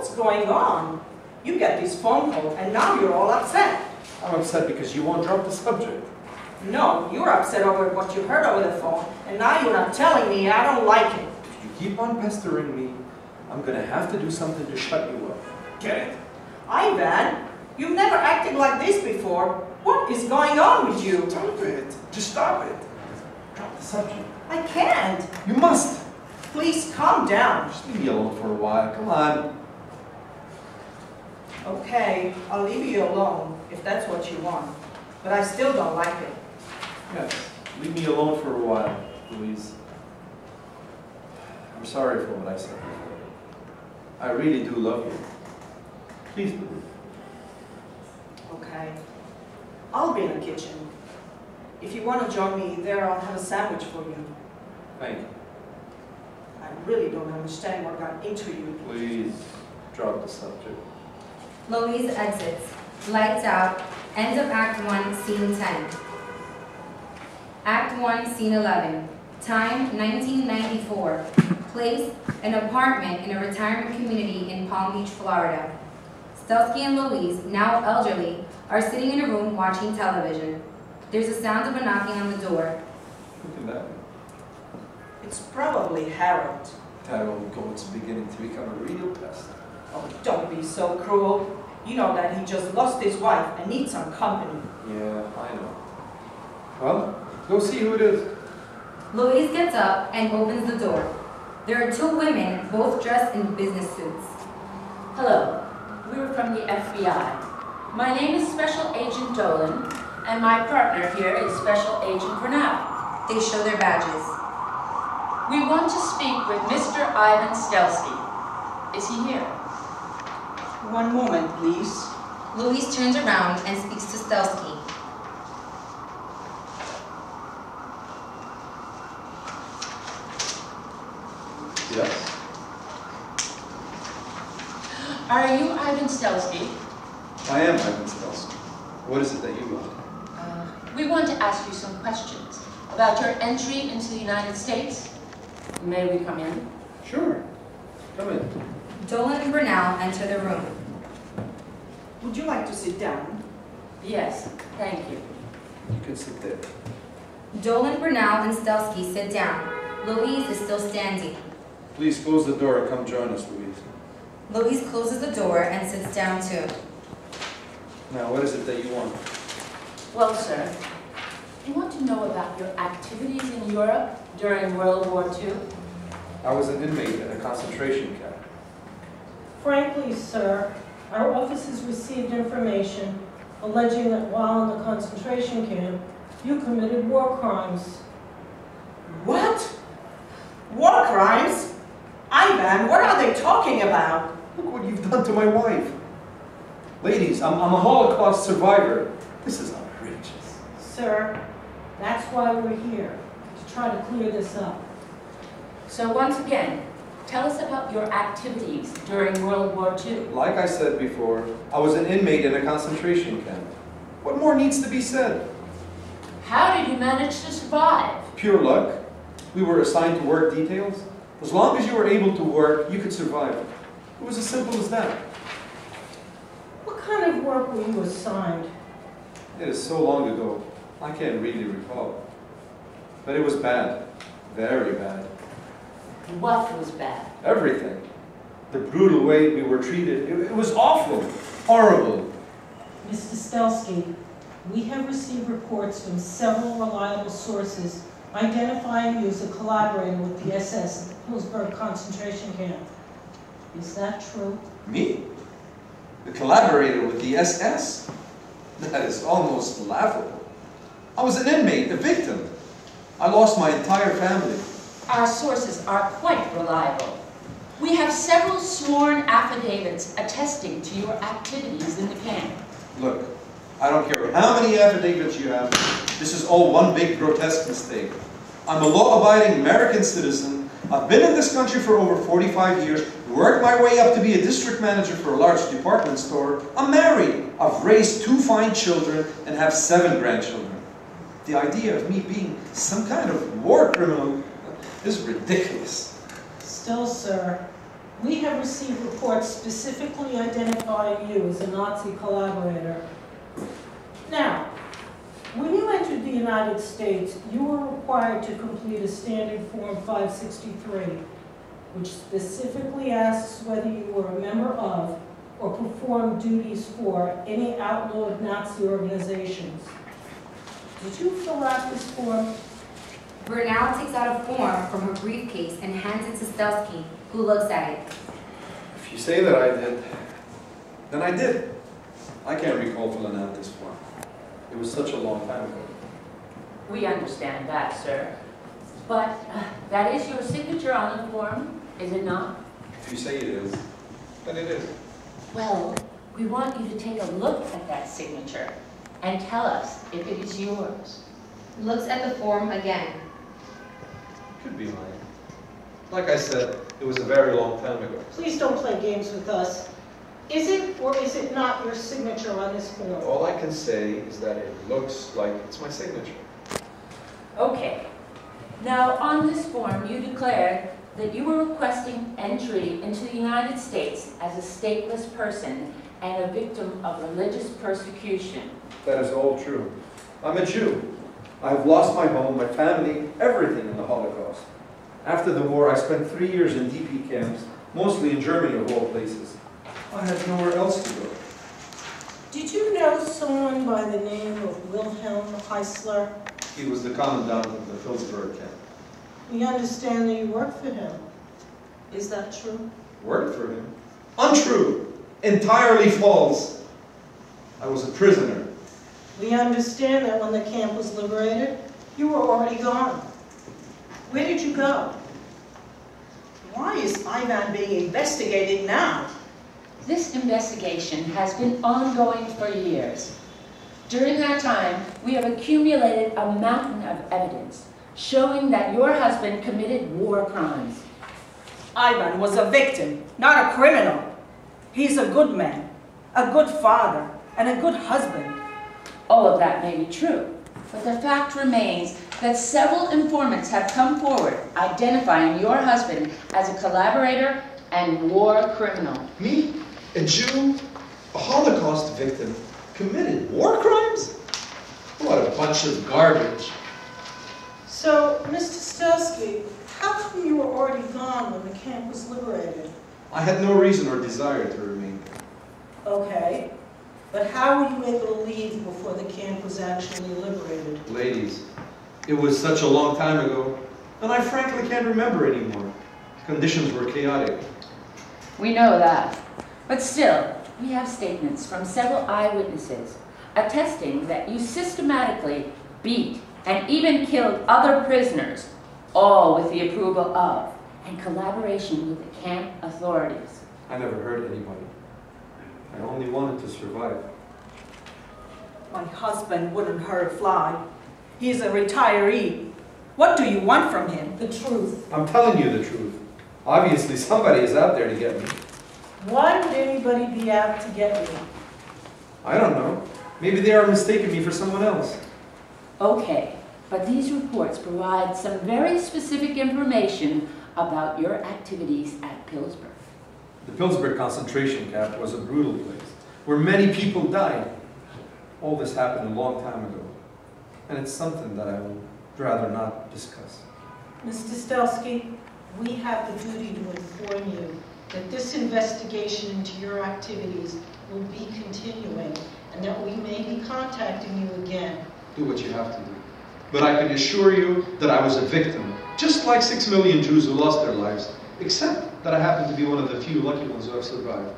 What's going on? You get this phone call and now you're all upset. I'm upset because you won't drop the subject. No, you're upset over what you heard over the phone, and now you're not telling me. I don't like it. If you keep on pestering me, I'm going to have to do something to shut you up. Get it? Ivan, you've never acted like this before. What is going on with you? Stop it. Just stop it. Drop the subject. I can't. You must. Please calm down. Just leave me alone for a while. Come on. Okay, I'll leave you alone if that's what you want. But I still don't like it. Yes. Leave me alone for a while, Louise. I'm sorry for what I said before. I really do love you. Please believe. Okay. I'll be in the kitchen. If you want to join me there, I'll have a sandwich for you. Thank you. I really don't understand what got into you. Please drop the subject. Louise exits. Lights out. End of Act 1, Scene 10. Act 1, Scene 11. Time, 1994. Place, an apartment in a retirement community in Palm Beach, Florida. Stelsky and Louise, now elderly, are sitting in a room watching television. There's a sound of a knocking on the door. Who can that be? It's probably Harold. That old goat's beginning to become a real pest. Oh, don't be so cruel. You know that he just lost his wife and needs some company. Yeah, I know. Well, go see who it is. Louise gets up and opens the door. There are two women, both dressed in business suits. Hello, we're from the FBI. My name is Special Agent Dolan, and my partner here is Special Agent Bernal. They show their badges. We want to speak with Mr. Ivan Stelsky. Is he here? One moment, please. Louise turns around and speaks to Stelsky. Yes. Are you Ivan Stelsky? I am Ivan Stelsky. What is it that you want? We want to ask you some questions about your entry into the United States. May we come in? Sure. Come in. Dolan and Bernal enter the room. Would you like to sit down? Yes, thank you. You can sit there. Dolan, Bernal, and Stelsky sit down. Louise is still standing. Please close the door and come join us, Louise. Louise closes the door and sits down too. Now, what is it that you want? Well, sir, we want to know about your activities in Europe during World War II. I was an inmate in a concentration camp. Frankly, sir, our office has received information alleging that while in the concentration camp, you committed war crimes. What? War crimes? Ivan, what are they talking about? Look what you've done to my wife. Ladies, I'm a Holocaust survivor. This is outrageous. Sir, that's why we're here, to try to clear this up. So once again, tell us about your activities during World War II. Like I said before, I was an inmate in a concentration camp. What more needs to be said? How did you manage to survive? Pure luck. We were assigned to work details. As long as you were able to work, you could survive. It was as simple as that. What kind of work were you assigned? It is so long ago, I can't really recall. But it was bad. Very bad. What was bad? Everything. The brutal way we were treated. It was awful. Horrible. Mr. Stelsky, we have received reports from several reliable sources identifying you as a collaborator with the SS at the Pillsbury concentration camp. Is that true? Me? The collaborator with the SS? That is almost laughable. I was an inmate, a victim. I lost my entire family. Our sources are quite reliable. We have several sworn affidavits attesting to your activities in the camp. Look, I don't care how many affidavits you have. This is all one big grotesque mistake. I'm a law-abiding American citizen. I've been in this country for over 45 years, worked my way up to be a district manager for a large department store. I'm married. I've raised 2 fine children and have 7 grandchildren. The idea of me being some kind of war criminal is ridiculous. Still, sir, We have received reports specifically identifying you as a Nazi collaborator. Now, when you entered the United States, you were required to complete a standard Form 563, which specifically asks whether you were a member of or performed duties for any outlawed Nazi organizations. Did you fill out this form? Bernal takes out a form from her briefcase and hands it to Stelsky, who looks at it. If you say that I did, then I did. I can't recall filling out this form. It was such a long time ago. We understand that, sir. But that is your signature on the form, is it not? If you say it is, then it is. Well, we want you to take a look at that signature and tell us if it is yours. Looks at the form again. It could be mine. Like I said, it was a very long time ago. Please don't play games with us. Is it or is it not your signature on this form? All I can say is that it looks like it's my signature. Okay. Now, on this form, you declared that you were requesting entry into the United States as a stateless person and a victim of religious persecution. That is all true. I'm a Jew. I have lost my home, my family, everything in the Holocaust. After the war, I spent 3 years in DP camps, mostly in Germany of all places. I had nowhere else to go. Did you know someone by the name of Wilhelm Heisler? He was the commandant of the Phillip camp. We understand that you worked for him. Is that true? Worked for him? Untrue! Entirely false! I was a prisoner. We understand that when the camp was liberated, you were already gone. Where did you go? Why is Ivan being investigated now? This investigation has been ongoing for years. During that time, we have accumulated a mountain of evidence showing that your husband committed war crimes. Ivan was a victim, not a criminal. He's a good man, a good father, and a good husband. All of that may be true, but the fact remains that several informants have come forward identifying your husband as a collaborator and war criminal. Me? A Jew? A Holocaust victim? Committed war crimes? What a bunch of garbage. So, Mr. Stelsky, how come you were already gone when the camp was liberated? I had no reason or desire to remain there. Okay, but how were you able to leave before the camp was actually liberated? Ladies, it was such a long time ago, and I frankly can't remember anymore. Conditions were chaotic. We know that. But still, we have statements from several eyewitnesses attesting that you systematically beat and even killed other prisoners, all with the approval of and collaboration with the camp authorities. I never hurt anybody. I only wanted to survive. My husband wouldn't hurt a fly. He's a retiree. What do you want from him? The truth. I'm telling you the truth. Obviously, somebody is out there to get me. Why would anybody be out to get you? I don't know. Maybe they are mistaking me for someone else. Okay, but these reports provide some very specific information about your activities at Pillsbury. The Pillsbury concentration camp was a brutal place, where many people died. All this happened a long time ago, and it's something that I would rather not discuss. Mr. Stelsky, we have the duty to inform you that this investigation into your activities will be continuing and that we may be contacting you again. Do what you have to do. But I can assure you that I was a victim, just like 6 million Jews who lost their lives, except that I happen to be one of the few lucky ones who have survived.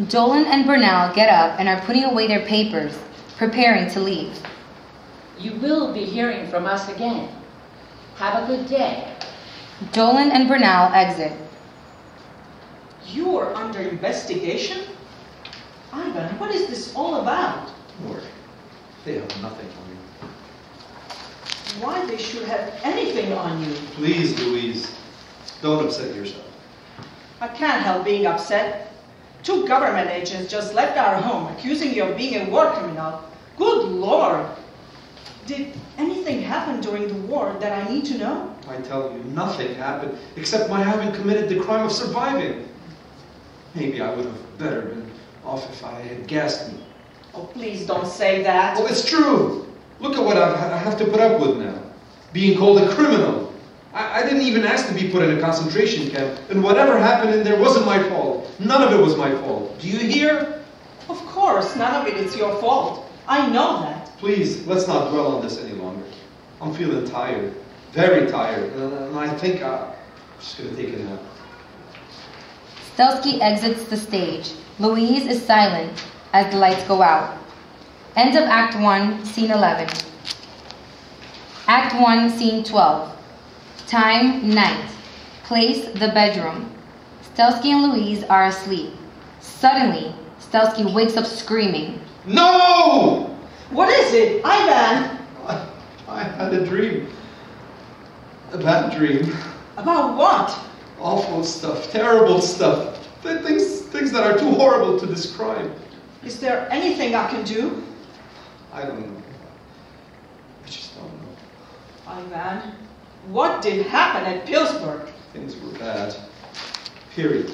Dolan and Bernal get up and are putting away their papers, preparing to leave. You will be hearing from us again. Have a good day. Dolan and Bernal exit. You are under investigation? Ivan, what is this all about? Lord, they have nothing on me. Why they should have anything on you? Please, Louise, don't upset yourself. I can't help being upset. 2 government agents just left our home accusing you of being a war criminal. Good Lord! Did anything happen during the war that I need to know? I tell you, nothing happened except my having committed the crime of surviving. Maybe I would have better been off if I had gassed me. Oh, please don't say that. Well, it's true. Look at what I have to put up with now. Being called a criminal. I didn't even ask to be put in a concentration camp, and whatever happened in there wasn't my fault. None of it was my fault. Do you hear? Of course, none of it is your fault. I know that. Please, let's not dwell on this any longer. I'm feeling tired. Very tired. And I think I'm just going to take a nap. Stelsky exits the stage. Louise is silent as the lights go out. End of Act 1, Scene 11. Act 1, Scene 12. Time, night. Place, the bedroom. Stelsky and Louise are asleep. Suddenly, Stelsky wakes up screaming. No! What is it, Ivan? I had a dream. A bad dream. About what? Awful stuff. Terrible stuff. Things that are too horrible to describe. Is there anything I can do? I don't know. I just don't know. Ivan, what did happen at Pillsbury? Things were bad. Period.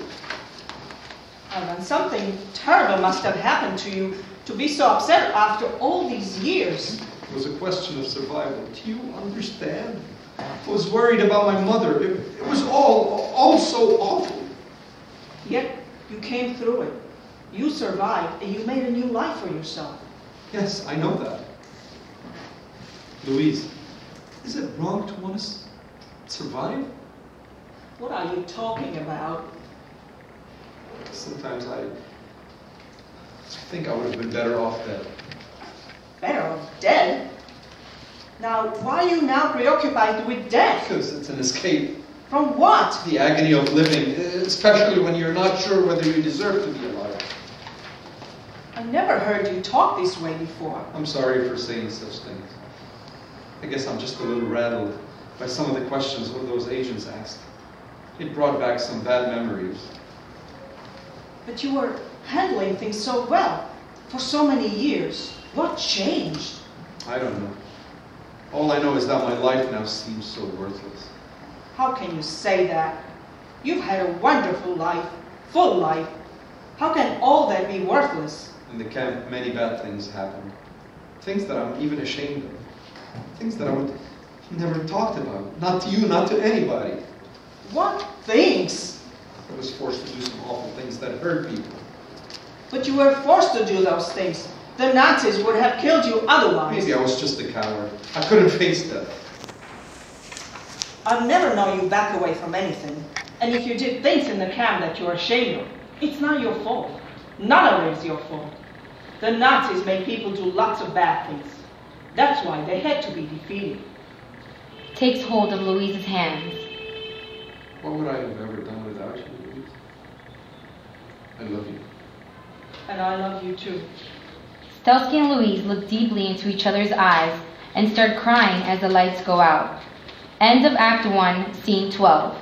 Ivan, something terrible must have happened to you to be so upset after all these years. It was a question of survival. Do you understand? I was worried about my mother. It was all so awful. Yet you came through it. You survived and you made a new life for yourself. Yes, I know that. Louise, is it wrong to want to survive? What are you talking about? Sometimes I think I would have been better off dead. Better off dead? Now, why are you now preoccupied with death? Because it's an escape. From what? The agony of living, especially when you're not sure whether you deserve to be alive. I never heard you talk this way before. I'm sorry for saying such things. I guess I'm just a little rattled by some of the questions one of those agents asked. It brought back some bad memories. But you were handling things so well for so many years. What changed? I don't know. All I know is that my life now seems so worthless. How can you say that? You've had a wonderful life, full life. How can all that be worthless? In the camp, many bad things happened. Things that I'm even ashamed of. Things that I would never talked about. Not to you, not to anybody. What things? I was forced to do some awful things that hurt people. But you were forced to do those things. The Nazis would have killed you otherwise. Maybe I was just a coward. I couldn't face death. I've never known you back away from anything. And if you did things in the camp that you're ashamed of, it's not your fault. None of it is your fault. The Nazis made people do lots of bad things. That's why they had to be defeated. Takes hold of Louise's hands. What would I have ever done without you, Louise? I love you. And I love you too. Stelsky and Louise look deeply into each other's eyes and start crying as the lights go out. End of Act 1, Scene 12.